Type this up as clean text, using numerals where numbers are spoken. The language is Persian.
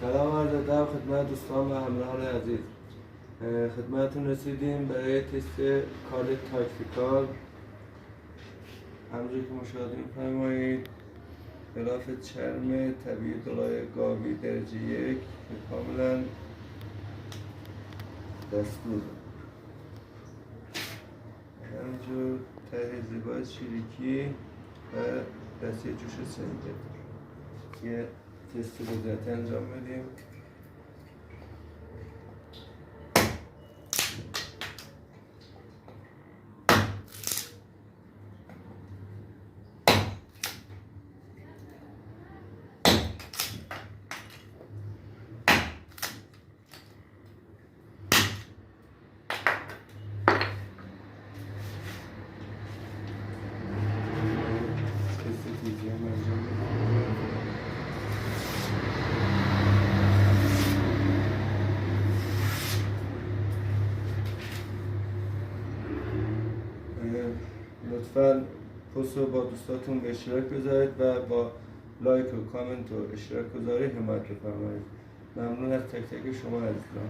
سلام عرض ادب خدمت دوستان و همراهان عزیز. خدمتتون رسیدیم برای تست کارد تاکتیکال. همونجور که مشاهده می‌فرمایید غلاف چرم طبیعی دلای گاوی درجه 1 که کاملا دستور، همینجور ته زیبای چریکی و دسته جوش سنجر. یه تست قدرتی انجام بدیم. لطفاً پست رو با دوستاتون به اشتراک بذارید و با لایک و کامنت و اشتراک گذاری حمایت بفرمایید. ممنون از تک تک شما عزیزان.